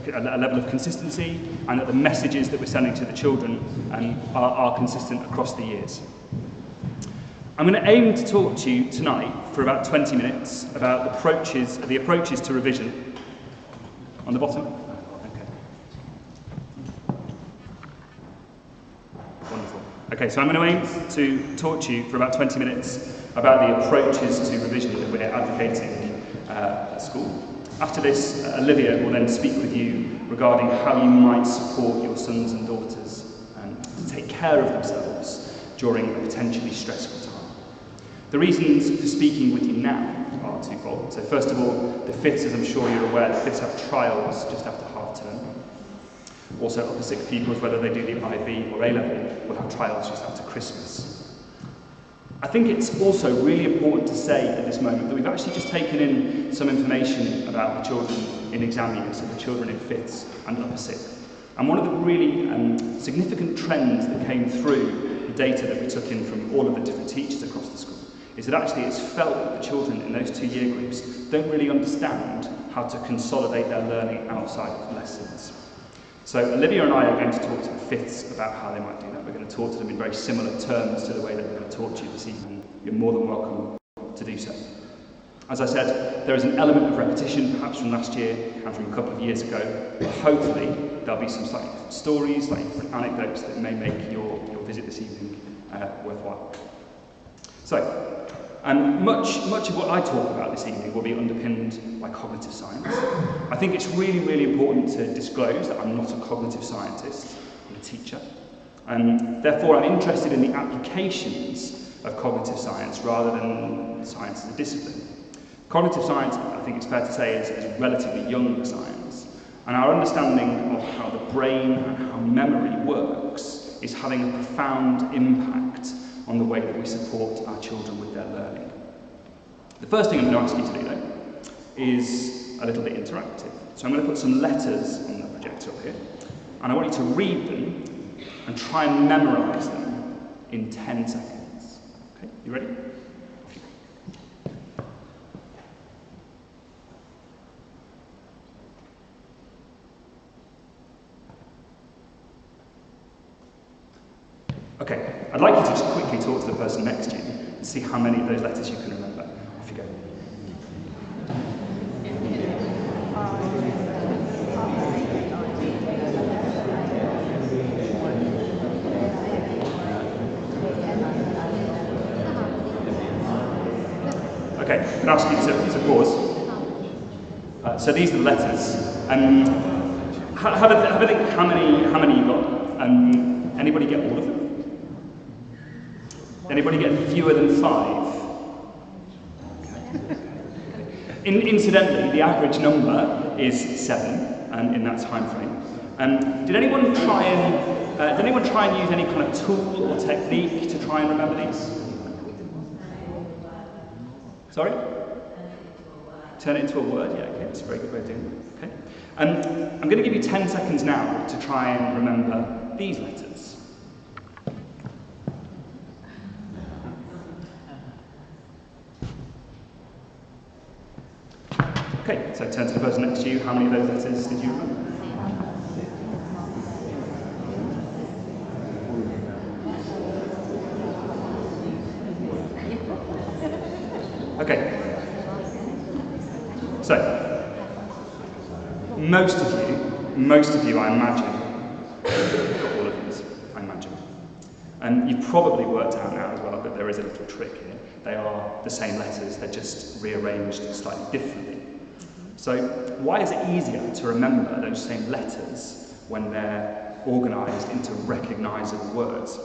a level of consistency, and that the messages that we're sending to the children are consistent across the years. I'm going to aim to talk to you tonight for about 20 minutes about the approaches to revision. On the bottom? Okay. Wonderful. Okay, so I'm going to aim to talk to you for about 20 minutes about the approaches to revision that we're advocating at school. After this, Olivia will then speak with you regarding how you might support your sons and daughters to take care of themselves during a potentially stressful time. The reasons for speaking with you now are twofold. So first of all, the Fifths, as I'm sure you're aware, the Fifths have trials just after half term. Also, upper sixth pupils, whether they do the IB or A-level, will have trials just after Christmas. I think it's also really important to say at this moment that we've actually just taken in some information about the children in exam years, so the children in Fifths and upper sixth. And one of the really significant trends that came through the data that we took in from all of the different teachers across the school is that actually it's felt that the children in those 2 year groups don't really understand how to consolidate their learning outside of lessons. So Olivia and I are going to talk to the Fifths about how they might do that. We're going to talk to them in very similar terms to the way that we're going to talk to you this evening. You're more than welcome to do so. As I said, there is an element of repetition, perhaps from last year and from a couple of years ago, but hopefully there'll be some slightly different stories, slightly different anecdotes that may make your visit this evening worthwhile. So, much of what I talk about this evening will be underpinned by cognitive science. I think it's really, really important to disclose that I'm not a cognitive scientist, I'm a teacher. And therefore, I'm interested in the applications of cognitive science rather than science as a discipline. Cognitive science, I think it's fair to say, is relatively young science. And our understanding of how the brain and how memory works is having a profound impact on the way that we support our children with their learning. The first thing I'm going to ask you to do, though, is a little bit interactive. So I'm going to put some letters on the projector up here, and I want you to read them and try and memorise them in 10 seconds. Okay, you ready? Off you go. Okay, I'd like you to just quickly talk to the person next to you and see how many of those letters you can remember. Off you go. Okay, I'm going to ask you to pause. So these are the letters. Have a think how many you got. Anybody get all of them? Anybody get fewer than 5? Okay. Incidentally, the average number is 7 in that time frame. Did anyone try and use any kind of tool or technique to try and remember these? Sorry? Turn it into a word? Yeah, okay, that's a very good way of doing it. Okay. I'm going to give you 10 seconds now to try and remember these letters. Okay, so turn to the person next to you. How many of those letters did you remember? Okay. So, most of you, I imagine, got all of these, I imagine. And you've probably worked out now as well, but there is a little trick here. They are the same letters, they're just rearranged slightly differently. So why is it easier to remember those same letters when they're organised into recognisable words?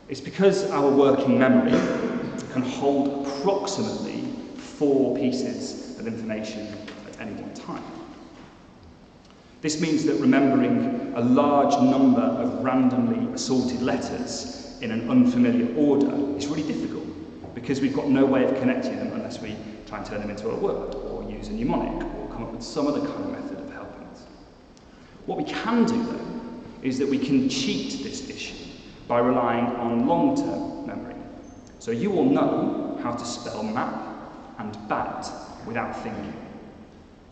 It's because our working memory can hold approximately 4 pieces of information at any one time. This means that remembering a large number of randomly assorted letters in an unfamiliar order is really difficult because we've got no way of connecting them unless we try and turn them into a word or use a mnemonic or come up with some other kind of method of helping us. What we can do, though, is that we can cheat this issue by relying on long-term memory. So you will know how to spell map and bat without thinking.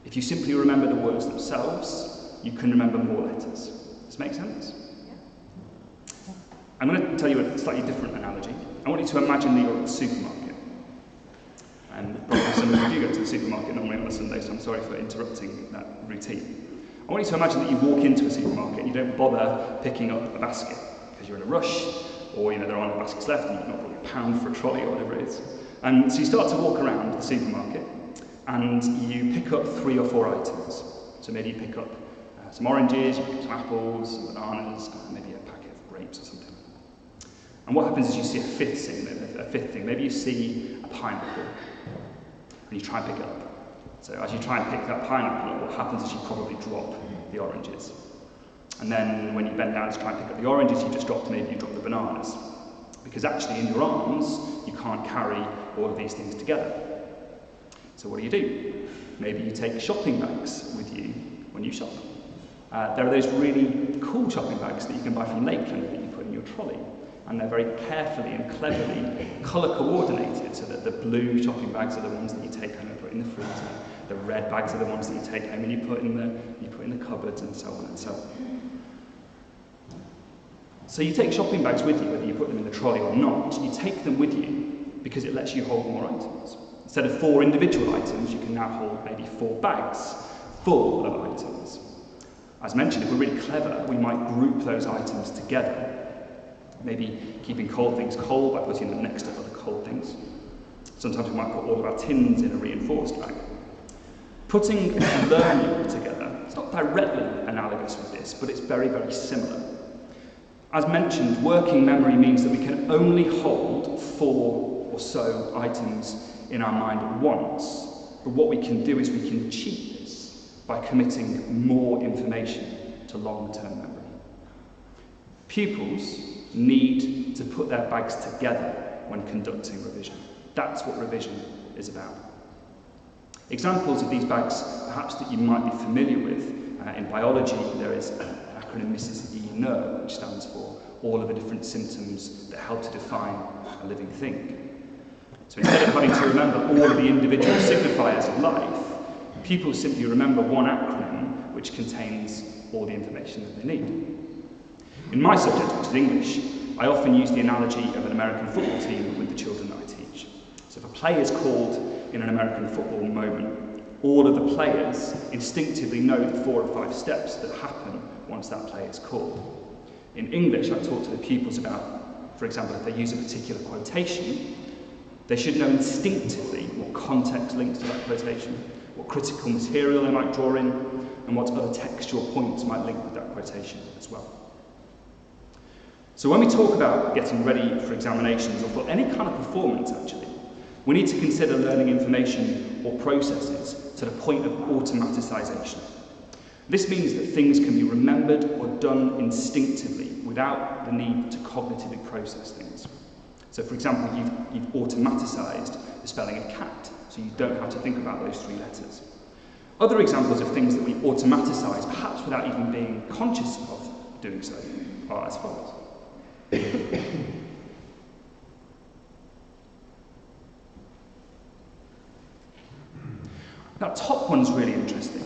If you simply remember the words themselves, you can remember more letters. Does this make sense? I'm going to tell you a slightly different analogy. I want you to imagine that you're at the supermarket. And probably some of you do go to the supermarket normally on a Sunday, so I'm sorry for interrupting that routine. I want you to imagine that you walk into a supermarket and you don't bother picking up a basket because you're in a rush, or there aren't any baskets left and you've not brought your £1 for a trolley or whatever it is. And so you start to walk around the supermarket and you pick up 3 or 4 items. So maybe you pick up some oranges, you pick up some apples, some bananas, maybe a packet of grapes or something. And what happens is you see a fifth thing. Maybe you see a pineapple, and you try and pick it up. So as you try and pick that pineapple up, what happens is you probably drop the oranges. And then when you bend down to try and pick up the oranges, you drop the bananas. Because actually in your arms, you can't carry all of these things together. So what do? Maybe you take shopping bags with you when you shop. There are those really cool shopping bags that you can buy from Lakeland that you put in your trolley. And they're very carefully and cleverly colour coordinated so that the blue shopping bags are the ones that you take home and put in the freezer. The red bags are the ones that you take home and you put in the cupboards, and so on and so on. So you take shopping bags with you, whether you put them in the trolley or not. You take them with you because it lets you hold more items. Instead of 4 individual items, you can now hold maybe 4 bags full of items. As mentioned, if we're really clever, we might group those items together. Maybe keeping cold things cold by putting them next to other cold things. Sometimes we might put all of our tins in a reinforced bag. Putting learning together, it's not directly analogous with this, but it's very, very similar. As mentioned, working memory means that we can only hold 4 or so items in our mind at once. But what we can do is we can cheat this by committing more information to long-term memory. Pupils need to put their bags together when conducting revision. That's what revision is about. Examples of these bags, perhaps that you might be familiar with, in biology there is an acronym Mrs. E. NER, which stands for all of the different symptoms that help to define a living thing. So instead of having to remember all of the individual signifiers of life, pupils simply remember one acronym which contains all the information that they need. In my subject, which is English, I often use the analogy of an American football team with the children that I teach. So if a play is called in an American football moment, all of the players instinctively know the 4 or 5 steps that happen once that play is called. In English, I talk to the pupils about, for example, if they use a particular quotation, they should know instinctively what context links to that quotation, what critical material they might draw in, and what other textual points might link with that quotation as well. So when we talk about getting ready for examinations or for any kind of performance actually, we need to consider learning information or processes to the point of automaticization. This means that things can be remembered or done instinctively without the need to cognitively process things. So for example, you've automaticized the spelling of cat, so you don't have to think about those 3 letters. Other examples of things that we automaticize, perhaps without even being conscious of doing so, are as follows. That top one's really interesting.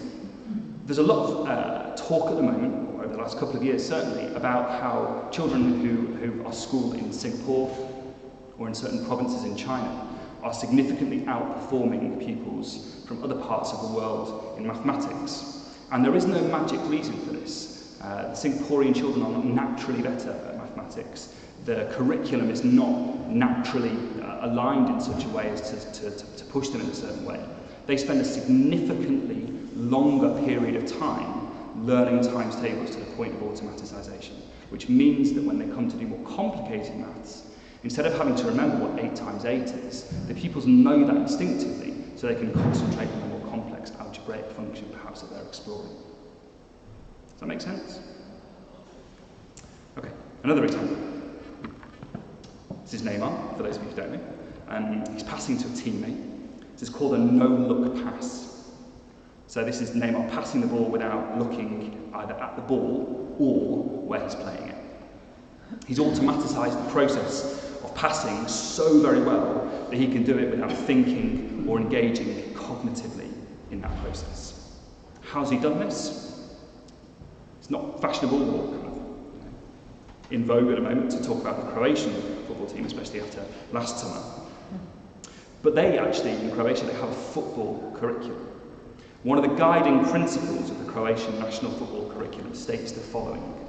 There's a lot of talk at the moment, or over the last couple of years certainly, about how children who are schooled in Singapore or in certain provinces in China are significantly outperforming pupils from other parts of the world in mathematics. And there is no magic reason for this. The Singaporean children are not naturally better at mathematics. The curriculum is not naturally aligned in such a way as to push them in a certain way. They spend a significantly longer period of time learning times tables to the point of automaticization, which means that when they come to do more complicated maths, instead of having to remember what 8 times 8 is, the pupils know that instinctively, so they can concentrate on a more complex algebraic function perhaps that they're exploring. Does that make sense? Okay, another example. This is Neymar, for those of you who don't know. He's passing to a teammate. This is called a no-look pass. So this is Neymar passing the ball without looking either at the ball or where he's playing it. He's automaticized the process of passing so very well that he can do it without thinking or engaging cognitively in that process. How's he done this? It's not fashionable or kind of in vogue at the moment to talk about the Croatian football team, especially after last summer. But they actually, in Croatia, they have a football curriculum. One of the guiding principles of the Croatian national football curriculum states the following: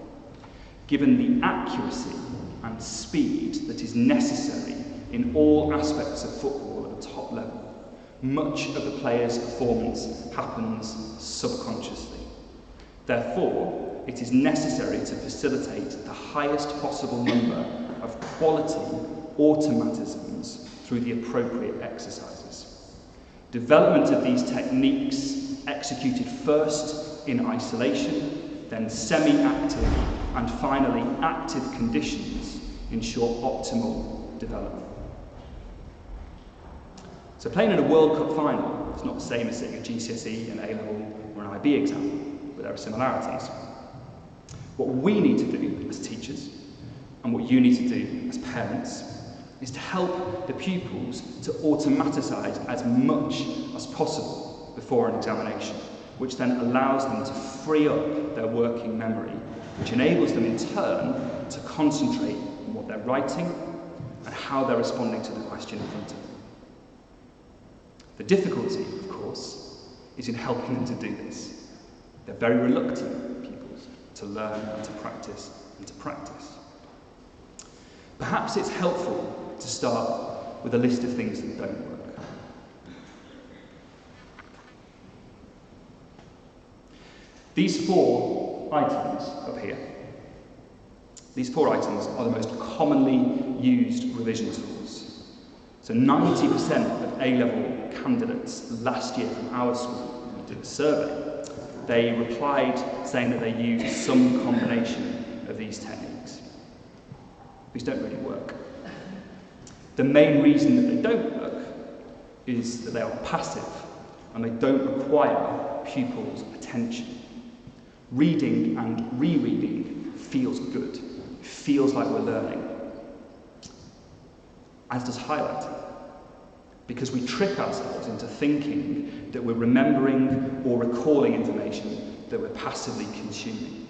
given the accuracy and speed that is necessary in all aspects of football at a top level, much of the player's performance happens subconsciously. Therefore, it is necessary to facilitate the highest possible number of quality automatisms through the appropriate exercises. Development of these techniques, executed first in isolation, then semi-active, and finally active conditions, ensure optimal development. So playing in a World Cup final is not the same as sitting a GCSE, an A-level, or an IB exam, but there are similarities. What we need to do as teachers, and what you need to do as parents, is to help the pupils to automaticize as much as possible before an examination, which then allows them to free up their working memory, which enables them in turn to concentrate on what they're writing and how they're responding to the question in front of them. The difficulty, of course, is in helping them to do this. They're very reluctant, pupils, to learn and to practice and to practice. Perhaps it's helpful to start with a list of things that don't work. These 4 items up here, these 4 items are the most commonly used revision tools. So 90% of A-level candidates last year from our school who did a survey, they replied saying that they used some combination of these techniques. These don't really work. The main reason that they don't work is that they are passive and they don't require pupils' attention. Reading and rereading feels good. It feels like we're learning. As does highlighting. Because we trick ourselves into thinking that we're remembering or recalling information that we're passively consuming.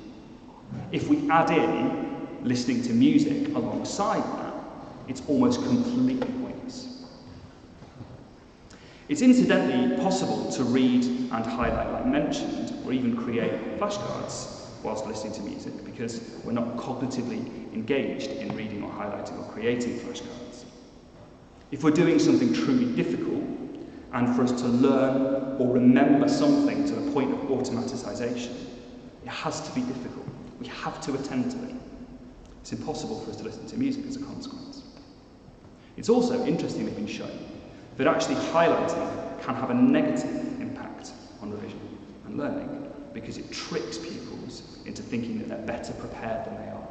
If we add in listening to music alongside that, it's almost completely pointless. It's incidentally possible to read and highlight, like mentioned, or even create flashcards whilst listening to music, because we're not cognitively engaged in reading or highlighting or creating flashcards. If we're doing something truly difficult, and for us to learn or remember something to the point of automaticization, it has to be difficult. We have to attend to it. It's impossible for us to listen to music as a consequence. It's also interestingly been shown that actually highlighting can have a negative impact on revision and learning, because it tricks pupils into thinking that they're better prepared than they are.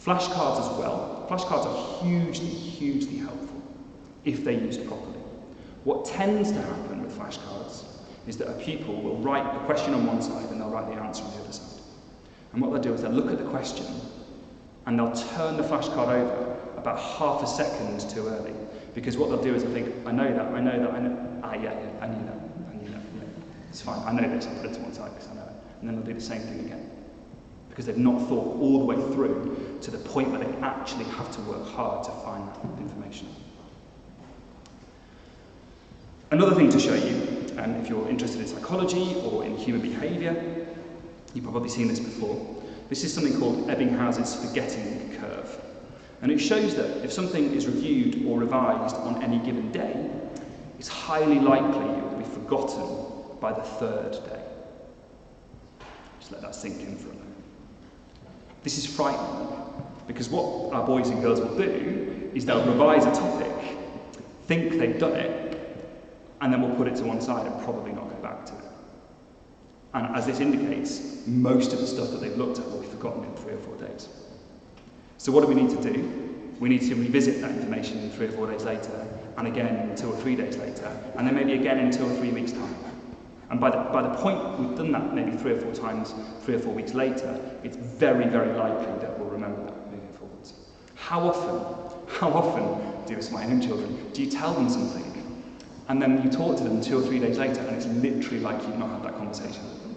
Flashcards as well. Flashcards are hugely, hugely helpful if they're used properly. What tends to happen with flashcards is that a pupil will write the question on one side and they'll write the answer on the other side. And what they'll do is they'll look at the question and they'll turn the flashcard over about half a second too early. Because what they'll do is they'll think, I know that, I know. I knew that. It's fine, I know this, I'll put it to one side because I know it. And then they'll do the same thing again. Because they've not thought all the way through to the point where they actually have to work hard to find that information. Another thing to show you, if you're interested in psychology or in human behaviour, you've probably seen this before. This is something called Epping Houses' forgetting curve. And it shows that if something is reviewed or revised on any given day, it's highly likely it will be forgotten by the 3rd day. Just let that sink in for a moment. This is frightening, because what our boys and girls will do is they'll revise a topic, think they've done it, and then we'll put it to one side and probably not go back to it. And as this indicates, most of the stuff that they've looked at will be forgotten in 3 or 4 days. So what do we need to do? We need to revisit that information 3 or 4 days later, and again 2 or 3 days later, and then maybe again in 2 or 3 weeks' time. And by the point we've done that maybe 3 or 4 times, 3 or 4 weeks later, it's very, very likely that we'll remember that moving forwards. How often do this with my own children? Do you tell them something, and then you talk to them 2 or 3 days later, and it's literally like you've not had that conversation with them?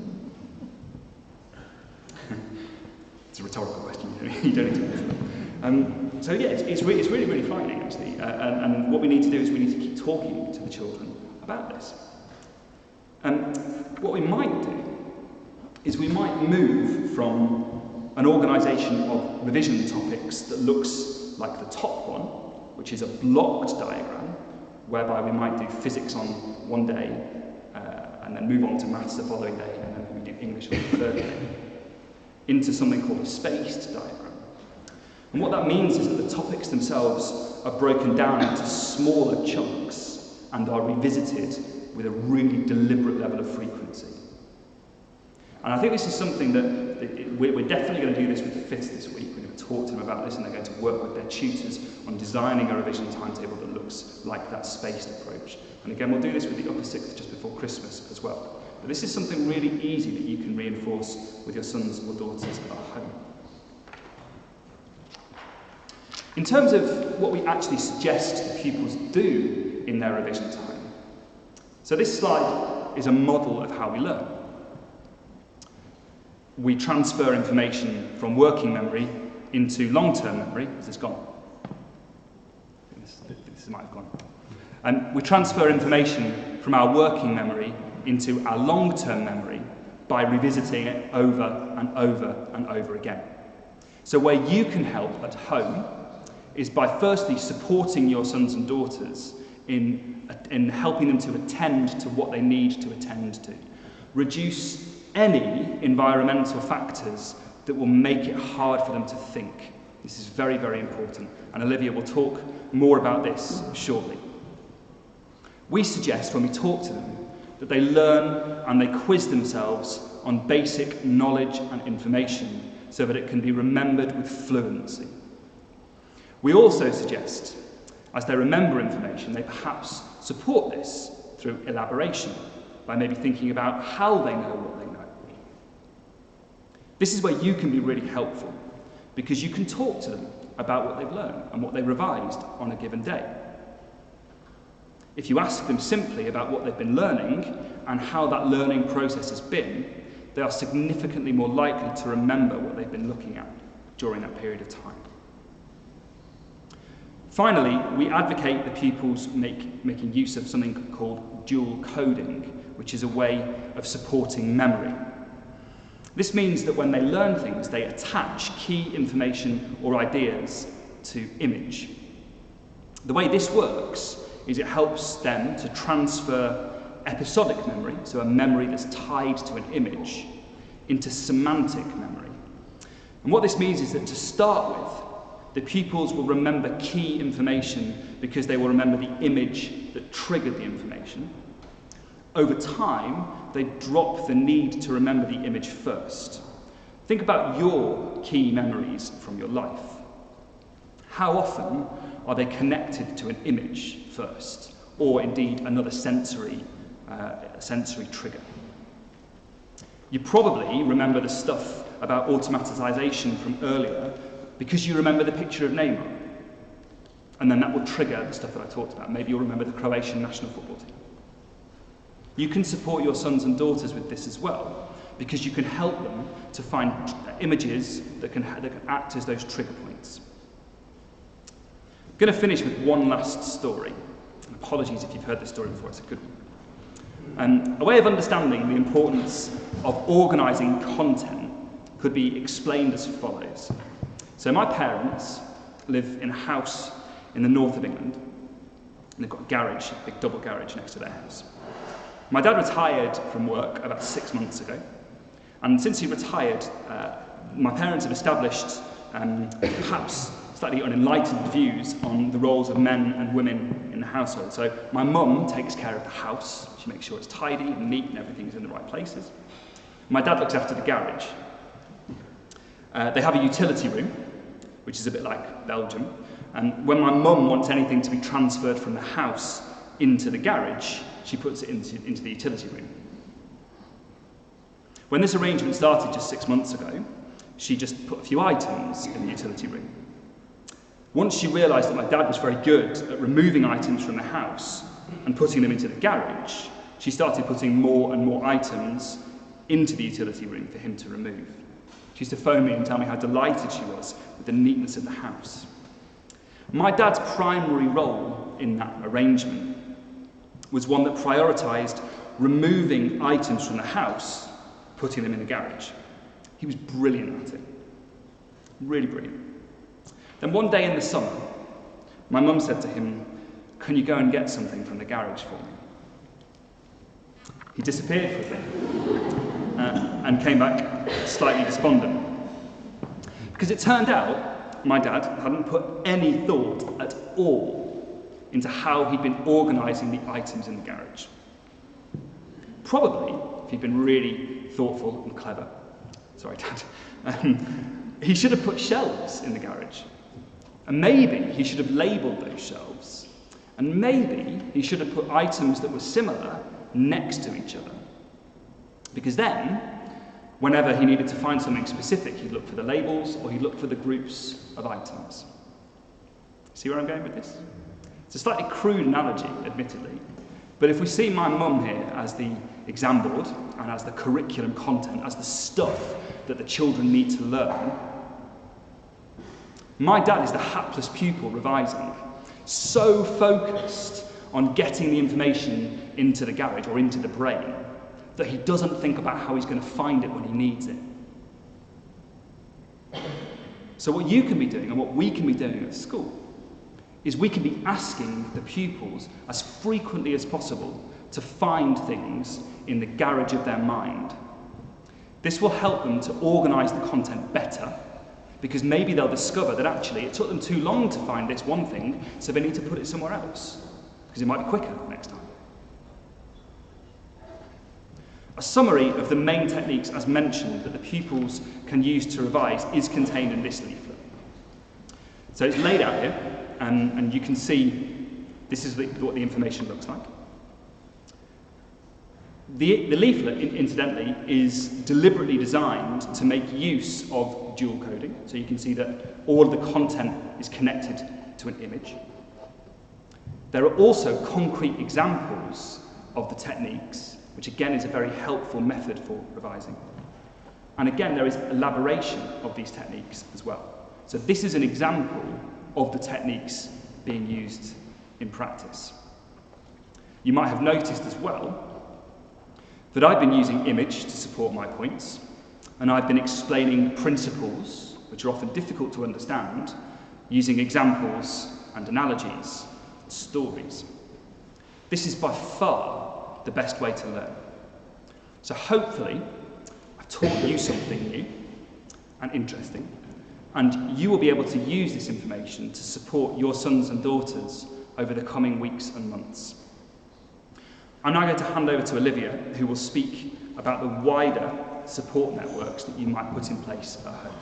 It's a rhetorical question, you don't need to answer. So yeah, it's really, really frightening actually. And what we need to do is we need to keep talking to the children about this. What we might do is we might move from an organisation of revision topics that looks like the top one, which is a blocked diagram, whereby we might do physics on one day, and then move on to maths the following day, and then we do English on the third day, into something called a spaced diagram. And what that means is that the topics themselves are broken down into smaller chunks and are revisited with a really deliberate level of frequency. And I think this is something that we're definitely going to do this with the fifths this week. We're going to talk to them about this, and they're going to work with their tutors on designing a revision timetable that looks like that spaced approach. And again, we'll do this with the upper sixth just before Christmas as well. But this is something really easy that you can reinforce with your sons or daughters at home. In terms of what we actually suggest the pupils do in their revision time, so this slide is a model of how we learn. We transfer information from working memory into long-term memory. Is this gone? This might have gone. We transfer information from our working memory into our long-term memory by revisiting it over and over and over again. So where you can help at home is by firstly supporting your sons and daughters in helping them to attend to what they need to attend to. Reduce any environmental factors that will make it hard for them to think. This is very, very important, and Olivia will talk more about this shortly. We suggest when we talk to them that they learn and they quiz themselves on basic knowledge and information so that it can be remembered with fluency. We also suggest, as they remember information, they perhaps support this through elaboration, by maybe thinking about how they know what they know. This is where you can be really helpful, because you can talk to them about what they've learned and what they revised on a given day. If you ask them simply about what they've been learning and how that learning process has been, they are significantly more likely to remember what they've been looking at during that period of time. Finally, we advocate the pupils making use of something called dual coding, which is a way of supporting memory. This means that when they learn things, they attach key information or ideas to image. The way this works is it helps them to transfer episodic memory, so a memory that's tied to an image, into semantic memory. And what this means is that to start with, the pupils will remember key information because they will remember the image that triggered the information. Over time, they drop the need to remember the image first. Think about your key memories from your life. How often are they connected to an image first, or indeed another sensory trigger? You probably remember the stuff about automatisation from earlier because you remember the picture of Neymar. And then that will trigger the stuff that I talked about. Maybe you'll remember the Croatian national football team. You can support your sons and daughters with this as well, because you can help them to find images that can act as those trigger points. I'm going to finish with one last story. And apologies if you've heard this story before, it's a good one. A way of understanding the importance of organising content could be explained as follows. So my parents live in a house in the north of England, and they've got a garage, a big double garage next to their house. My dad retired from work about 6 months ago, and since he retired, my parents have established perhaps slightly unenlightened views on the roles of men and women in the household. So my mum takes care of the house, she makes sure it's tidy and neat and everything's in the right places. My dad looks after the garage. They have a utility room, which is a bit like Belgium, and when my mum wants anything to be transferred from the house into the garage, she puts it into the utility room. When this arrangement started just 6 months ago, she just put a few items in the utility room. Once she realised that my dad was very good at removing items from the house and putting them into the garage, she started putting more and more items into the utility room for him to remove. She used to phone me and tell me how delighted she was with the neatness of the house. My dad's primary role in that arrangement was one that prioritised removing items from the house, putting them in the garage. He was brilliant at it. Really brilliant. Then one day in the summer, my mum said to him, "Can you go and get something from the garage for me?" He disappeared for a bit and came back slightly despondent. Because it turned out my dad hadn't put any thought at all into how he'd been organising the items in the garage. Probably, if he'd been really thoughtful and clever, sorry Dad, he should have put shelves in the garage. And maybe he should have labelled those shelves. And maybe he should have put items that were similar next to each other. Because then, whenever he needed to find something specific, he'd look for the labels or he'd look for the groups of items. See where I'm going with this? It's a slightly crude analogy, admittedly, but if we see my mum here as the exam board and as the curriculum content, as the stuff that the children need to learn, my dad is the hapless pupil revising, so focused on getting the information into the garage or into the brain that he doesn't think about how he's going to find it when he needs it. So what you can be doing and what we can be doing at school is we can be asking the pupils as frequently as possible to find things in the garage of their mind. This will help them to organise the content better, because maybe they'll discover that actually it took them too long to find this one thing, so they need to put it somewhere else, because it might be quicker next time. A summary of the main techniques as mentioned that the pupils can use to revise is contained in this leaflet. So it's laid out here, and you can see this is what the information looks like. The leaflet, incidentally, is deliberately designed to make use of dual coding, so you can see that all of the content is connected to an image. There are also concrete examples of the techniques, which again is a very helpful method for revising. And again, there is elaboration of these techniques as well. So this is an example of the techniques being used in practice. You might have noticed as well that I've been using image to support my points, and I've been explaining principles, which are often difficult to understand, using examples and analogies, stories. This is by far the best way to learn. So hopefully, I've taught you something new and interesting, and you will be able to use this information to support your sons and daughters over the coming weeks and months. I'm now going to hand over to Olivia, who will speak about the wider support networks that you might put in place at home.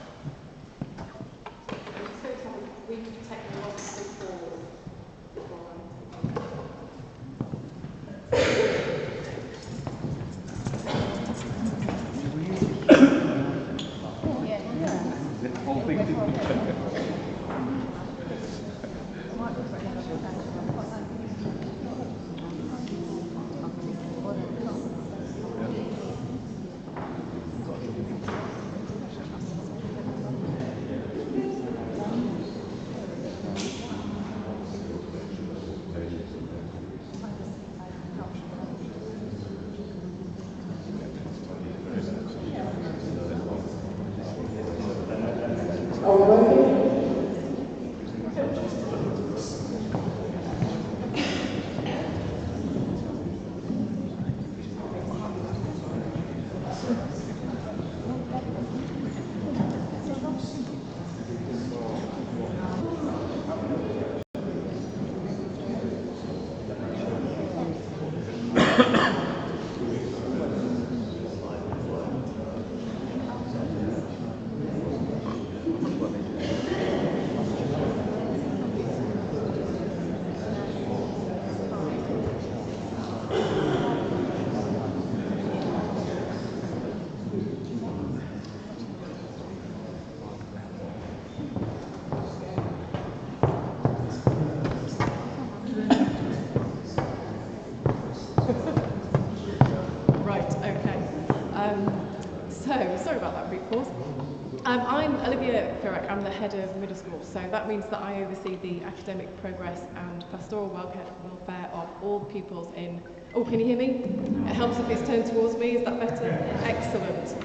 I'm Olivia. I'm the head of middle school, so that means that I oversee the academic progress and pastoral welfare of all pupils in... Oh, can you hear me? It helps if it's turned towards me, is that better? Excellent.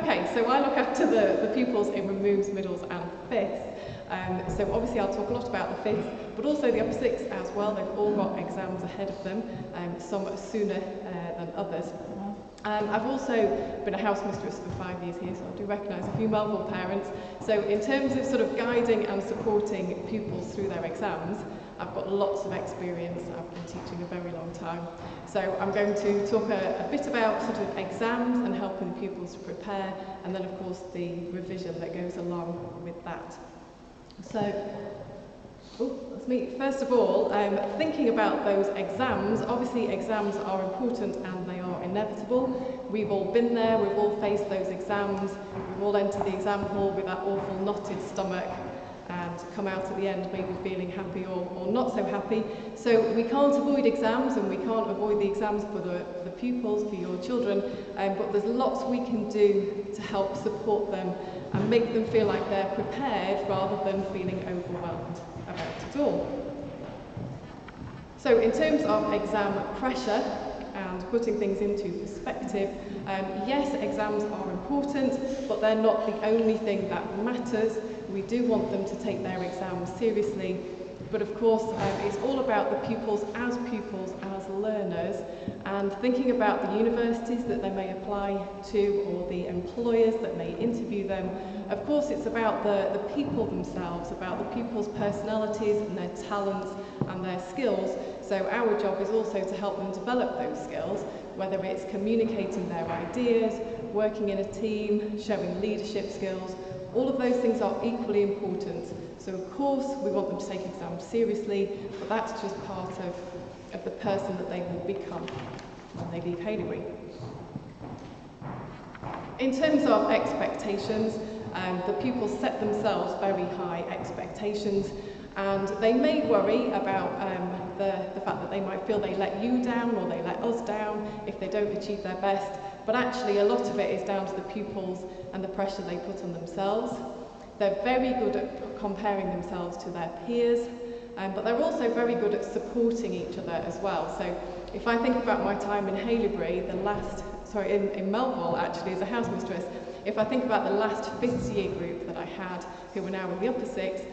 Okay, so I look after the pupils in Removes, Middles and Fifths. So obviously I'll talk a lot about the Fifths, but also the Upper Sixths as well. They've all got exams ahead of them, some sooner than others. I've also been a house mistress for 5 years here, so I do recognise a few Melville parents. So in terms of sort of guiding and supporting pupils through their exams, I've got lots of experience. I've been teaching a very long time. So I'm going to talk a bit about sort of exams and helping pupils to prepare, and then of course the revision that goes along with that. So, that's me. First of all, thinking about those exams, obviously exams are important and they are inevitable. We've all been there, we've all faced those exams, we've all entered the exam hall with that awful knotted stomach and come out at the end maybe feeling happy or not so happy. So we can't avoid exams and we can't avoid the exams for the pupils, for your children, but there's lots we can do to help support them and make them feel like they're prepared rather than feeling overwhelmed about it all. So in terms of exam pressure and putting things into perspective, yes, exams are important, but they're not the only thing that matters. We do want them to take their exams seriously, but of course it's all about the pupils, as learners, and thinking about the universities that they may apply to or the employers that may interview them. Of course it's about the people themselves, about the pupils' personalities and their talents and their skills. So our job is also to help them develop those skills, whether it's communicating their ideas, working in a team, showing leadership skills. All of those things are equally important. So of course we want them to take exams seriously, but that's just part of the person that they will become when they leave Haileybury. In terms of expectations, the pupils set themselves very high expectations, and they may worry about the fact that they might feel they let you down or they let us down if they don't achieve their best, but actually a lot of it is down to the pupils and the pressure they put on themselves. They're very good at comparing themselves to their peers, but they're also very good at supporting each other as well. So if I think about my time in Haileybury, in Melville actually as a house mistress, if I think about the last 5th year group that I had, who were now in the upper 6th,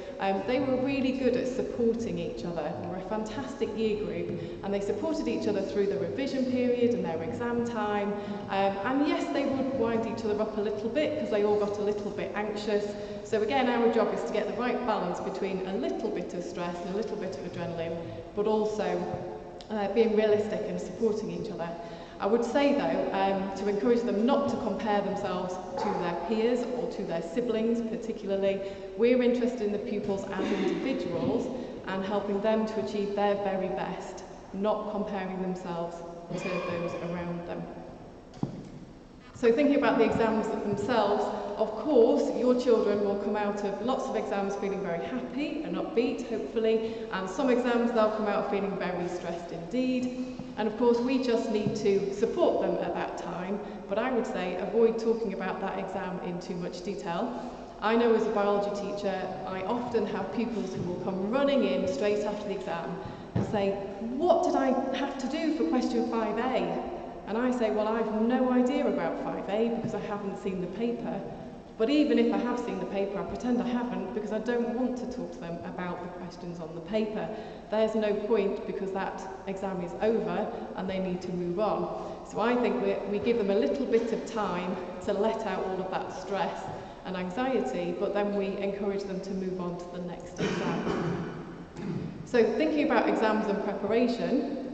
they were really good at supporting each other. They were a fantastic year group, and they supported each other through the revision period and their exam time. And yes, they would wind each other up a little bit because they all got a little bit anxious. So again, our job is to get the right balance between a little bit of stress and a little bit of adrenaline, but also being realistic and supporting each other. I would say though, to encourage them not to compare themselves to their peers or to their siblings particularly. We're interested in the pupils as individuals and helping them to achieve their very best, not comparing themselves to those around them. So thinking about the exams themselves, of course your children will come out of lots of exams feeling very happy and upbeat, hopefully, and some exams they'll come out feeling very stressed indeed. And of course we just need to support them at that time, but I would say avoid talking about that exam in too much detail. I know as a biology teacher, I often have pupils who will come running in straight after the exam and say, what did I have to do for question 5A? And I say, well, I've no idea about 5A because I haven't seen the paper. But even if I have seen the paper, I pretend I haven't because I don't want to talk to them about the questions on the paper. There's no point because that exam is over and they need to move on. So I think we give them a little bit of time to let out all of that stress and anxiety, but then we encourage them to move on to the next exam. So thinking about exams and preparation,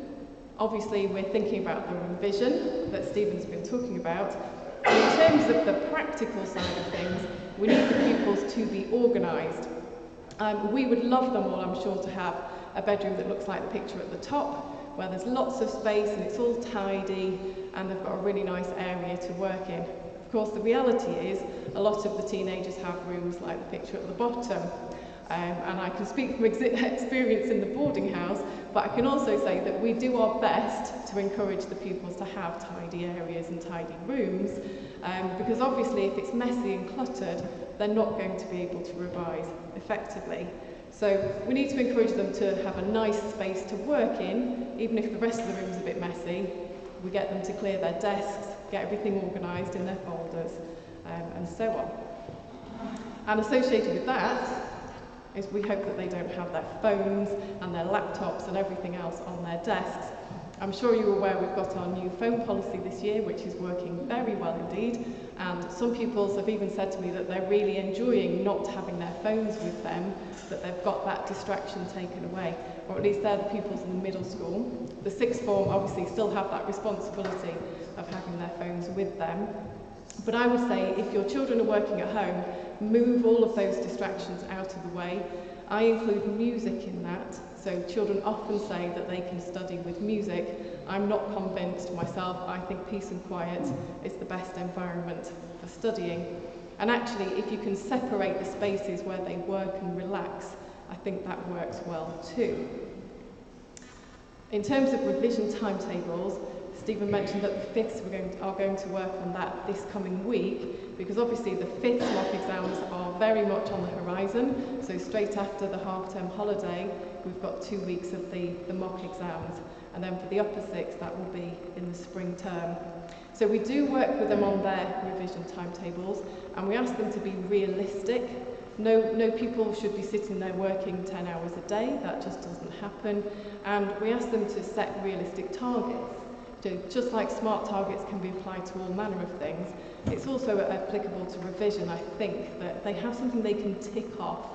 obviously we're thinking about the revision that Stephen's been talking about. And in terms of the practical side of things, we need the pupils to be organised. We would love them all, I'm sure, to have a bedroom that looks like the picture at the top, where there's lots of space and it's all tidy and they've got a really nice area to work in. Of course, the reality is a lot of the teenagers have rooms like the picture at the bottom. And I can speak from experience in the boarding house, but I can also say that we do our best to encourage the pupils to have tidy areas and tidy rooms, because obviously if it's messy and cluttered, they're not going to be able to revise effectively. So we need to encourage them to have a nice space to work in, even if the rest of the room's a bit messy. We get them to clear their desks, get everything organised in their folders, and so on. And associated with that is we hope that they don't have their phones and their laptops and everything else on their desks. I'm sure you're aware we've got our new phone policy this year, which is working very well indeed, and some pupils have even said to me that they're really enjoying not having their phones with them, that they've got that distraction taken away, or at least they're the pupils in the middle school. The sixth form obviously still have that responsibility of having their phones with them. But I would say if your children are working at home, move all of those distractions out of the way. I include music in that, so children often say that they can study with music. I'm not convinced myself. I think peace and quiet is the best environment for studying. And actually, if you can separate the spaces where they work and relax, I think that works well too. In terms of revision timetables, Stephen mentioned that the fifths are going to work on that this coming week, because obviously the fifths mock exams are very much on the horizon. So straight after the half-term holiday, we've got 2 weeks of the mock exams. And then for the upper sixth, that will be in the spring term. So we do work with them on their revision timetables, and we ask them to be realistic. No pupil should be sitting there working 10 hours a day. That just doesn't happen. And we ask them to set realistic targets. So just like SMART targets can be applied to all manner of things, it's also applicable to revision, I think, that they have something they can tick off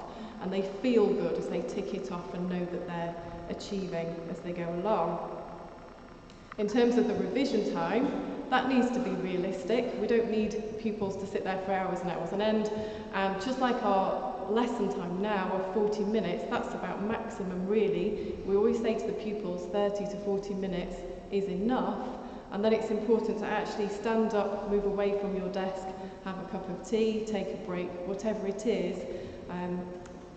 and they feel good as they tick it off and know that they're achieving as they go along. In terms of the revision time, that needs to be realistic. We don't need pupils to sit there for hours and hours on end. And just like our lesson time now of 40 minutes, that's about maximum really. We always say to the pupils 30 to 40 minutes is enough, and then it's important to actually stand up, move away from your desk, have a cup of tea, take a break, whatever it is,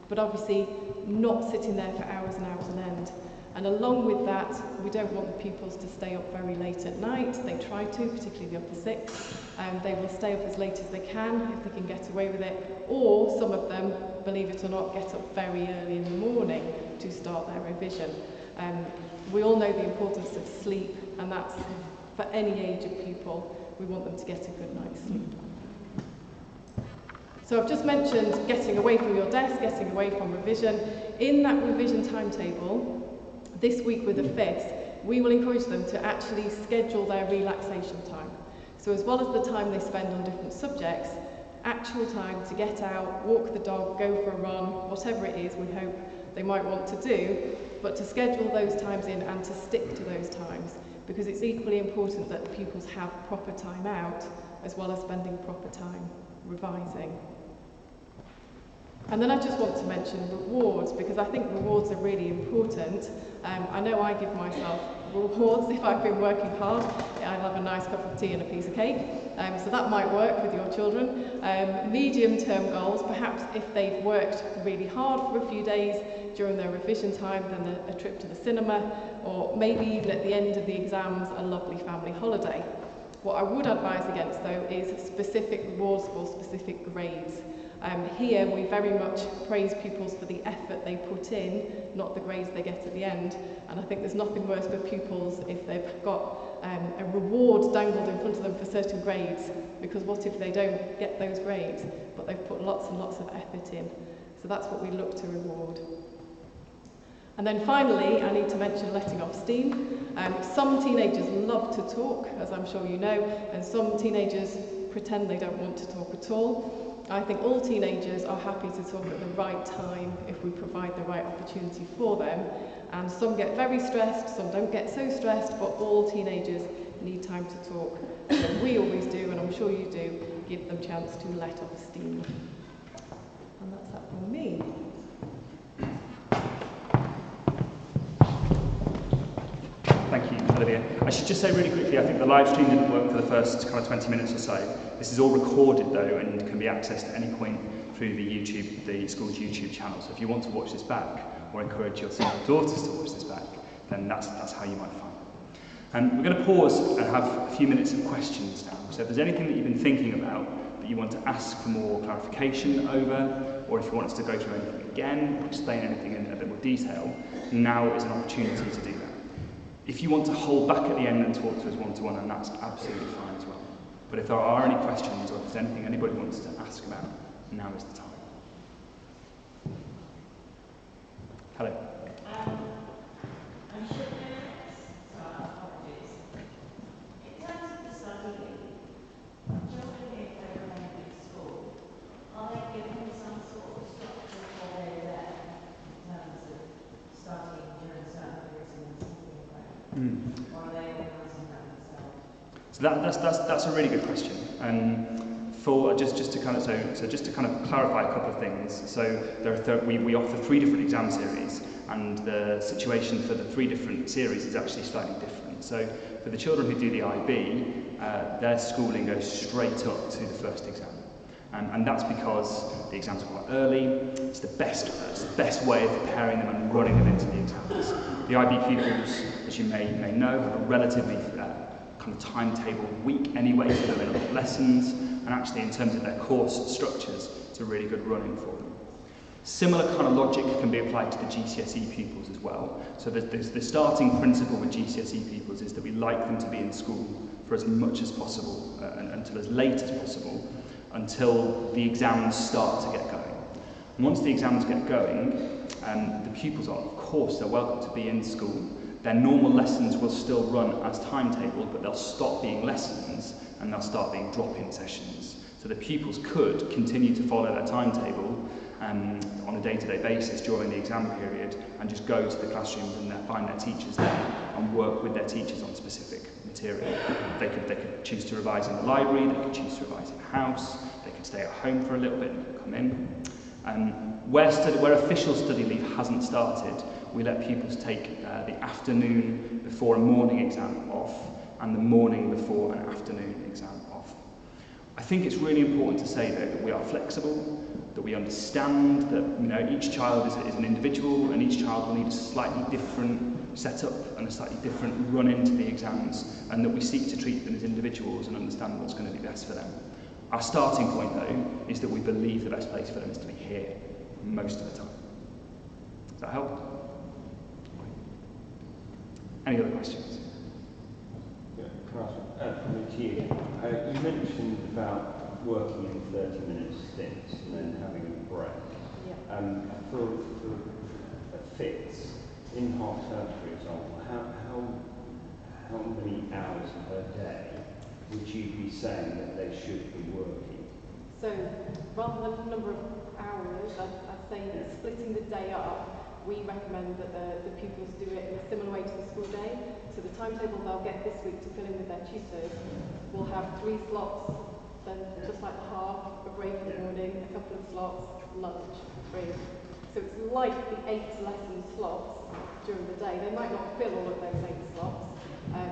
but obviously not sitting there for hours and hours on end. And along with that, we don't want the pupils to stay up very late at night. They try to, particularly the upper sixth. They will stay up as late as they can if they can get away with it, or some of them, believe it or not, get up very early in the morning to start their revision. We all know the importance of sleep, and that's for any age of pupil. We want them to get a good night's sleep. So I've just mentioned getting away from your desk, getting away from revision. In that revision timetable, this week with the fifths, we will encourage them to actually schedule their relaxation time. So as well as the time they spend on different subjects, actual time to get out, walk the dog, go for a run, whatever it is we hope they might want to do, but to schedule those times in and to stick to those times, because it's equally important that the pupils have proper time out as well as spending proper time revising. And then I just want to mention rewards, because I think rewards are really important. I know I give myself rewards if I've been working hard. I'll have a nice cup of tea and a piece of cake, so that might work with your children. Medium-term goals, perhaps if they've worked really hard for a few days during their revision time, then a trip to the cinema, or maybe even at the end of the exams, a lovely family holiday. What I would advise against, though, is specific rewards for specific grades. Here we very much praise pupils for the effort they put in, not the grades they get at the end. And I think there's nothing worse for pupils if they've got a reward dangled in front of them for certain grades, because what if they don't get those grades, but they've put lots and lots of effort in. So that's what we look to reward. And then finally, I need to mention letting off steam. Some teenagers love to talk, as I'm sure you know, and some teenagers pretend they don't want to talk at all. I think all teenagers are happy to talk at the right time if we provide the right opportunity for them. And some get very stressed, some don't get so stressed, but all teenagers need time to talk. So we always do, and I'm sure you do, give them a chance to let off steam. And that's that from me. Thank you, Olivia. I should just say really quickly, I think the live stream didn't work for the first kind of 20 minutes or so. This is all recorded though and can be accessed at any point through the school's YouTube channel. So if you want to watch this back, or encourage your son or daughters to watch this back, then that's how you might find it. And we're going to pause and have a few minutes of questions now. So if there's anything that you've been thinking about that you want to ask for more clarification over, or if you want us to go through anything again, or explain anything in a bit more detail, now is an opportunity to do that. If you want to hold back at the end and talk to us one-to-one, then that's absolutely fine as well. But if there are any questions, or if there's anything anybody wants to ask about, now is the time. Hello. I'm sure parents, so apologies. In terms of the study leave, children, if they remain at school, are they given some sort of structure for their day in terms of studying during certain periods and something like that? Or are they organising that themselves? So that's a really good question. Just to kind of clarify a couple of things. So we offer 3 different exam series, and the situation for the 3 different series is actually slightly different. So for the children who do the IB, their schooling goes straight up to the first exam. And that's because the exams are quite early. It's the best way of preparing them and running them into the exams. The IB pupils, as you may know, have a relatively kind of timetable week anyway, so they're in a lot of lessons, and actually in terms of their course structures, it's a really good run-in for them. Similar kind of logic can be applied to the GCSE pupils as well. So the starting principle with GCSE pupils is that we like them to be in school for as much as possible, until as late as possible, until the exams start to get going. And once the exams get going, the pupils are, of course, they're welcome to be in school. Their normal lessons will still run as timetabled, but they'll stop being lessons and they'll start being drop-in sessions. So the pupils could continue to follow their timetable on a day-to-day basis during the exam period and just go to the classrooms and find their teachers there and work with their teachers on specific material. They could choose to revise in the library, they could choose to revise in the house, they could stay at home for a little bit and come in. Where official study leave hasn't started, we let pupils take the afternoon before a morning exam off and the morning before an afternoon exam off. I think it's really important to say though that we are flexible, that we understand that each child is an individual and each child will need a slightly different setup and a slightly different run into the exams, and that we seek to treat them as individuals and understand what's going to be best for them. Our starting point though is that we believe the best place for them is to be here most of the time. Does that help? Any other questions? Yeah, can I ask something to you? You mentioned about working in 30-minute stints and then having a break. Yeah. For fits, in half term, for example, how many hours per day would you be saying that they should be working? So rather than the number of hours, I'd say splitting the day up. We recommend that the pupils do it in a similar way to the school day. So the timetable they'll get this week to fill in with their tutors will have 3 slots, then just like the half, a break in the morning, a couple of slots, lunch, 3. So it's like the 8 lesson slots during the day. They might not fill all of those 8 slots.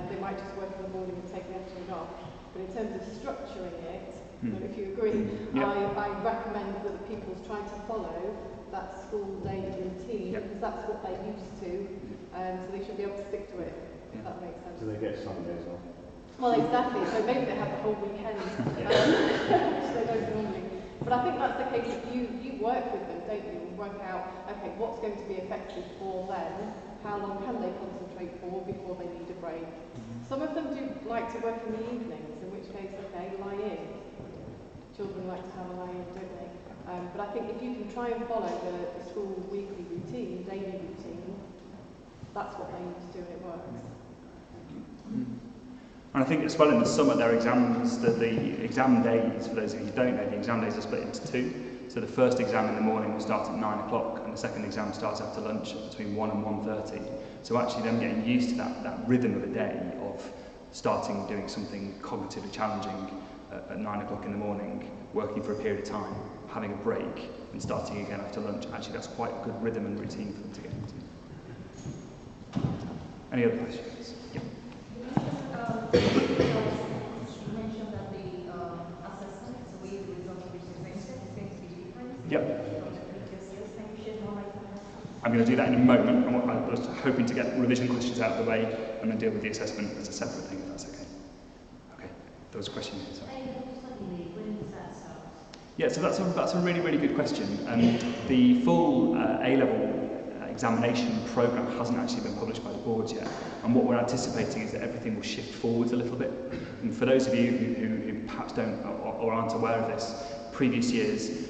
They might just work in the morning and take the afternoon off. But in terms of structuring it, if you agree, I recommend that the pupils try to follow that school day routine, because that's what they're used to, so they should be able to stick to it, if that makes sense. Do they get Sundays off? Well, exactly, so maybe they have the whole weekend, which they don't normally. But I think that's the case that you work with them, don't you, and work out, okay, what's going to be effective for them, how long can they concentrate for before they need a break. Some of them do like to work in the evenings, in which case, okay, lie in. Children like to have a lie in, don't they? But I think if you can try and follow the school weekly routine, daily routine, that's what they need to do and it works. And I think as well in the summer, their exams, the exam days, for those of you who don't know, the exam days are split into 2. So the first exam in the morning will start at 9 o'clock and the second exam starts after lunch between 1 and 1:30. So actually them getting used to that rhythm of a day of starting doing something cognitively challenging at 9 o'clock in the morning, working for a period of time, having a break and starting again after lunch, actually that's quite a good rhythm and routine for them to get into. Any other questions? Yeah. You mentioned that the assessment, so the results of your exam is going to be different I'm going to do that in a moment. I was hoping to get revision questions out of the way and then deal with the assessment as a separate thing, if that's okay. Okay, there was a question here, sorry. When does that start? Yeah, so that's a really, really good question. The full A-level examination programme hasn't actually been published by the boards yet, and what we're anticipating is that everything will shift forwards a little bit. And for those of you who perhaps don't or aren't aware of this, previous years,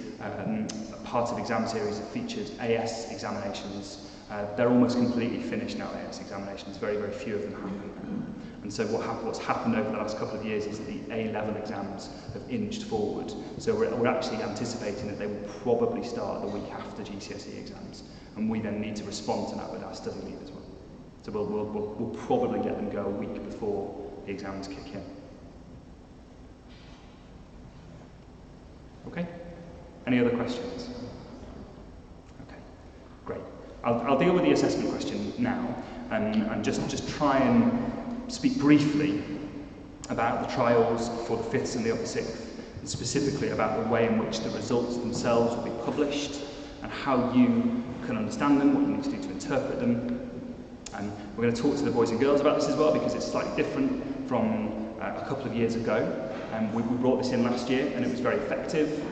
part of exam series that featured AS examinations, they're almost completely finished now, AS examinations, very, very few of them happen. And so what's happened over the last couple of years is the A-level exams have inched forward. So we're actually anticipating that they will probably start the week after GCSE exams, and we then need to respond to that with our study leave as well. So we'll probably get them go a week before the exams kick in. Okay? Any other questions? Okay, great. I'll deal with the assessment question now, and just try and speak briefly about the trials for the 5th and the upper 6th, and specifically about the way in which the results themselves will be published and how you can understand them, what you need to do to interpret them. We're going to talk to the boys and girls about this as well, because it's slightly different from a couple of years ago. We brought this in last year and it was very effective.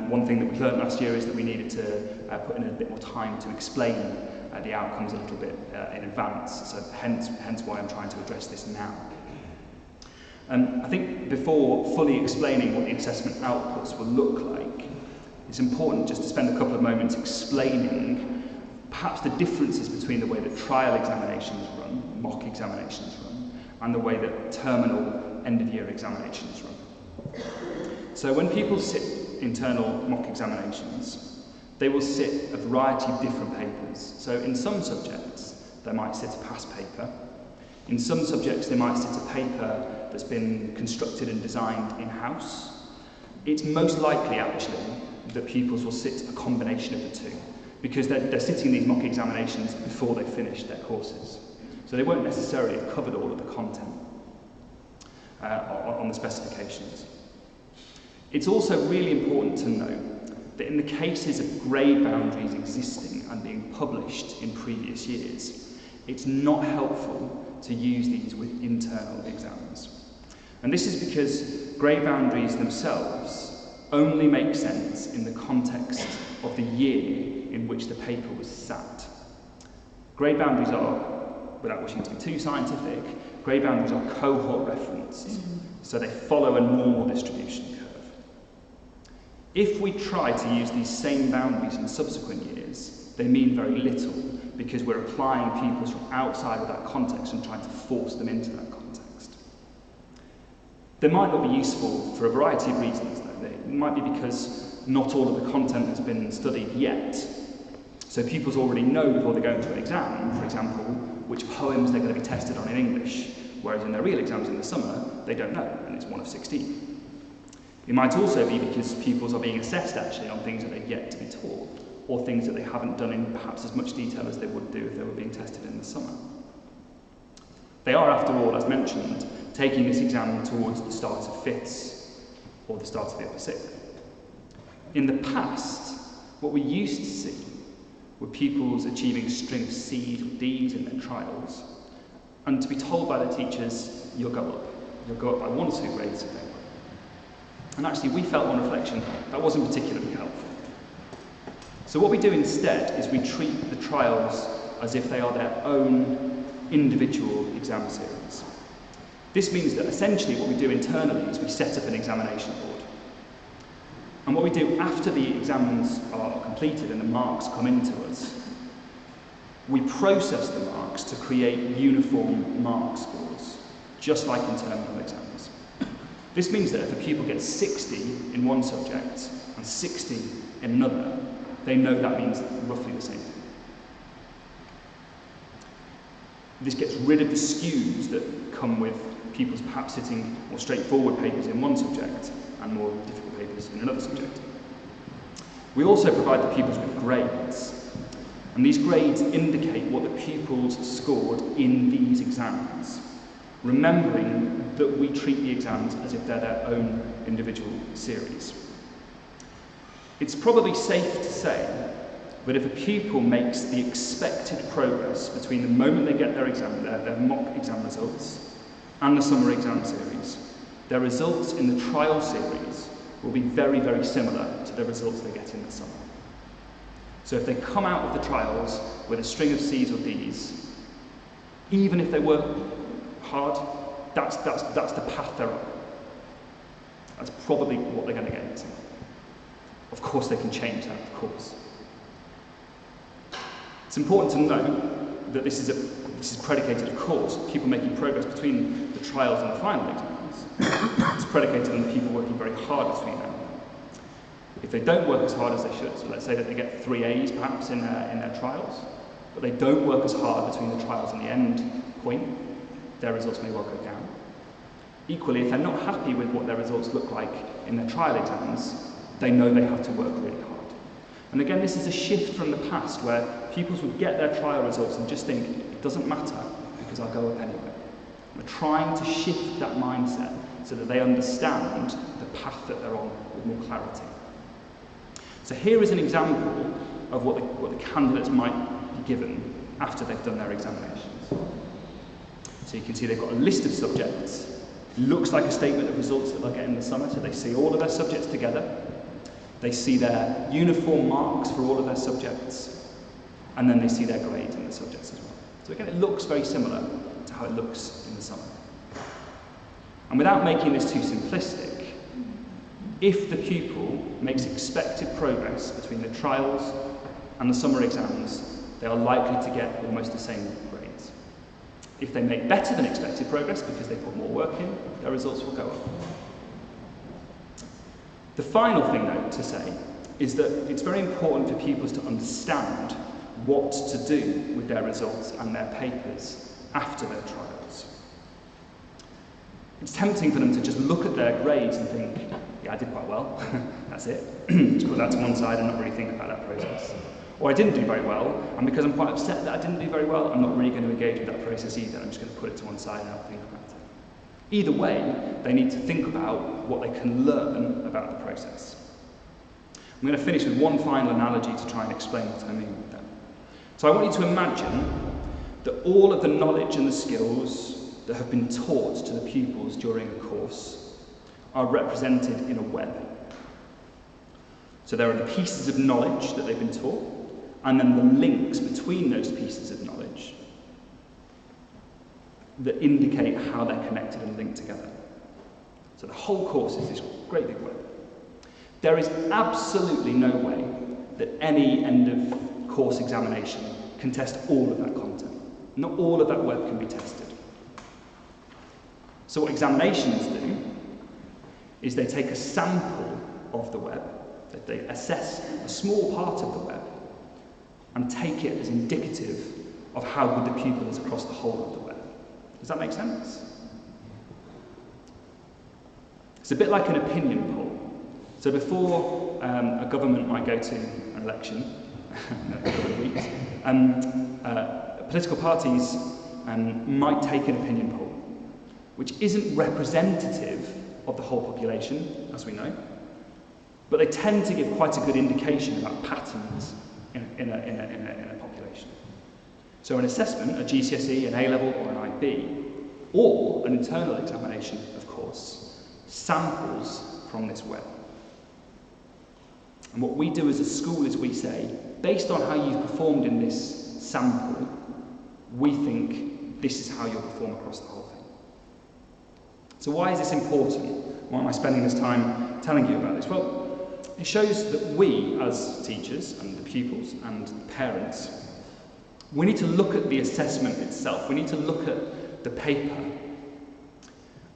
One thing that we learned last year is that we needed to put in a bit more time to explain the outcomes a little bit in advance, so hence why I'm trying to address this now. I think before fully explaining what the assessment outputs will look like, it's important just to spend a couple of moments explaining perhaps the differences between the way that trial examinations run, mock examinations run, and the way that terminal end-of-year examinations run. So when people sit internal mock examinations, they will sit a variety of different papers. So in some subjects, they might sit a past paper. In some subjects, they might sit a paper that's been constructed and designed in-house. It's most likely, actually, that pupils will sit a combination of the two, because they're sitting these mock examinations before they finish their courses. So they won't necessarily have covered all of the content on the specifications. It's also really important to note that in the cases of grade boundaries existing and being published in previous years, it's not helpful to use these with internal exams. And this is because grade boundaries themselves only make sense in the context of the year in which the paper was sat. Grade boundaries are, without wishing to be too scientific, grade boundaries are cohort referenced, so they follow a normal distribution curve. If we try to use these same boundaries in subsequent years, they mean very little, because we're applying pupils from outside of that context and trying to force them into that context. They might not be useful for a variety of reasons, though. It might be because not all of the content has been studied yet. So pupils already know before they go into an exam, for example, which poems they're going to be tested on in English, whereas in their real exams in the summer, they don't know, and it's one of 16. It might also be because pupils are being assessed actually on things that they've yet to be taught, or things that they haven't done in perhaps as much detail as they would do if they were being tested in the summer. They are, after all, as mentioned, taking this exam towards the start of 5ths, or the start of the upper 6th. In the past, what we used to see were pupils achieving strength C's or D's in their trials, and to be told by their teachers, you'll go up. You'll go up by 1 or 2 grades if they were. And actually, we felt on reflection that wasn't particularly helpful. So what we do instead is we treat the trials as if they are their own individual exam series. This means that essentially what we do internally is we set up an examination board. And what we do after the exams are completed and the marks come into us, we process the marks to create uniform mark scores, just like in terminal exams. This means that if a pupil gets 60 in one subject and 60 in another, they know that means roughly the same thing. This gets rid of the skews that come with pupils perhaps sitting more straightforward papers in one subject and more difficult papers in another subject. We also provide the pupils with grades, and these grades indicate what the pupils scored in these exams, remembering that we treat the exams as if they're their own individual series. It's probably safe to say but if a pupil makes the expected progress between the moment they get their exam, their mock exam results, and the summer exam series, their results in the trial series will be very, very similar to the results they get in the summer. So if they come out of the trials with a string of C's or D's, even if they work hard, that's the path they're on. That's probably what they're going to get in the summer. Of course they can change that, of course. It's important to note that this is predicated, of course, people making progress between the trials and the final exams. It's predicated on the people working very hard between them. If they don't work as hard as they should, so let's say that they get 3 A's perhaps in their trials, but they don't work as hard between the trials and the end point, their results may well go down. Equally, if they're not happy with what their results look like in their trial exams, they know they have to work really hard. And again, this is a shift from the past where pupils would get their trial results and just think, it doesn't matter because I'll go up anyway. We're trying to shift that mindset so that they understand the path that they're on with more clarity. So here is an example of what the candidates might be given after they've done their examinations. So you can see they've got a list of subjects. It looks like a statement of results that they'll get in the summer, so they see all of their subjects together. They see their uniform marks for all of their subjects, and then they see their grades in the subjects as well. So again, it looks very similar to how it looks in the summer. And without making this too simplistic, if the pupil makes expected progress between the trials and the summer exams, they are likely to get almost the same grades. If they make better than expected progress because they put more work in, their results will go up. The final thing, though, to say is that it's very important for pupils to understand what to do with their results and their papers after their trials. It's tempting for them to just look at their grades and think, yeah, I did quite well, that's it. Just put that to one side and not really think about that process. Or I didn't do very well, and because I'm quite upset that I didn't do very well, I'm not really going to engage with that process either. I'm just going to put it to one side and not think about it. Either way, they need to think about what they can learn about the process. I'm going to finish with one final analogy to try and explain what I mean with that. So I want you to imagine that all of the knowledge and the skills that have been taught to the pupils during a course are represented in a web. So there are the pieces of knowledge that they've been taught, and then the links between those pieces of knowledge that indicate how they're connected and linked together. So the whole course is this great big web. There is absolutely no way that any end of course examination can test all of that content. Not all of that web can be tested. So what examinations do is they take a sample of the web, that they assess a small part of the web, and take it as indicative of how good the pupil is across the whole of the web. Does that make sense? It's a bit like an opinion poll. So before a government might go to an election in a couple of weeks, political parties might take an opinion poll, which isn't representative of the whole population, as we know, but they tend to give quite a good indication about patterns in a population. So an assessment, a GCSE, an A-level or an IB, or an internal examination, of course, samples from this web. And what we do as a school is we say, based on how you've performed in this sample, we think this is how you'll perform across the whole thing. So why is this important? Why am I spending this time telling you about this? Well, it shows that we, as teachers and the pupils and the parents, we need to look at the assessment itself. We need to look at the paper.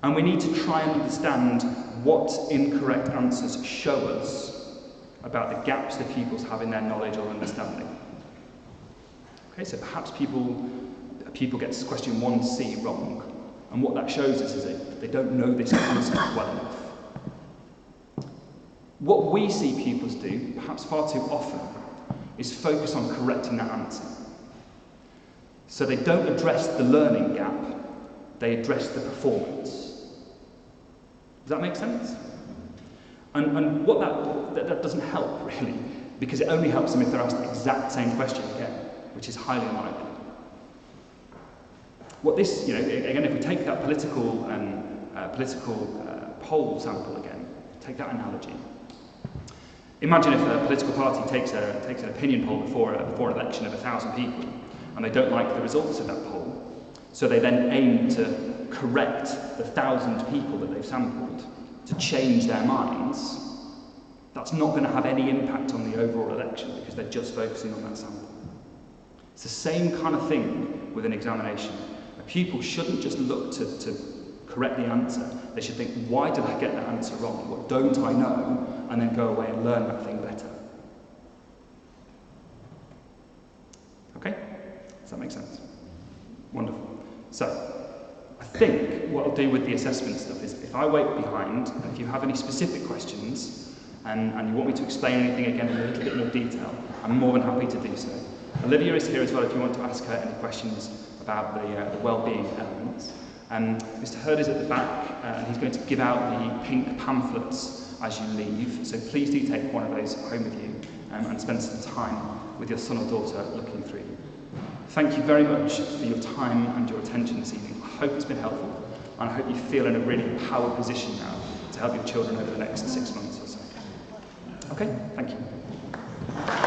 And we need to try and understand what incorrect answers show us about the gaps the pupils have in their knowledge or understanding. Okay, so perhaps a pupil gets question 1C wrong, and what that shows us is that they don't know this concept well enough. What we see pupils do, perhaps far too often, is focus on correcting that answer. So they don't address the learning gap, they address the performance. Does that make sense? And what that doesn't help, really, because it only helps them if they're asked the exact same question again, which is highly unlikely. What this, again, if we take that political poll sample again, take that analogy. Imagine if a political party takes an opinion poll before an election of 1,000 people, and they don't like the results of that poll, so they then aim to correct the 1,000 people that they've sampled to change their minds. That's not going to have any impact on the overall election because they're just focusing on that sample. It's the same kind of thing with an examination. A pupil shouldn't just look to correct the answer. They should think, why did I get that answer wrong? What don't I know? And then go away and learn that thing better. Okay? Does that make sense? Wonderful. So, I think what I'll do with the assessment stuff is if I wait behind, and if you have any specific questions, and you want me to explain anything again in a little bit more detail, I'm more than happy to do so. Olivia is here as well if you want to ask her any questions about the well-being elements. Mr. Hurd is at the back, and he's going to give out the pink pamphlets as you leave, so please do take one of those home with you and spend some time with your son or daughter looking through them. Thank you very much for your time and your attention this evening. I hope it's been helpful, and I hope you feel in a really empowered position now to help your children over the next 6 months or so. Okay, thank you.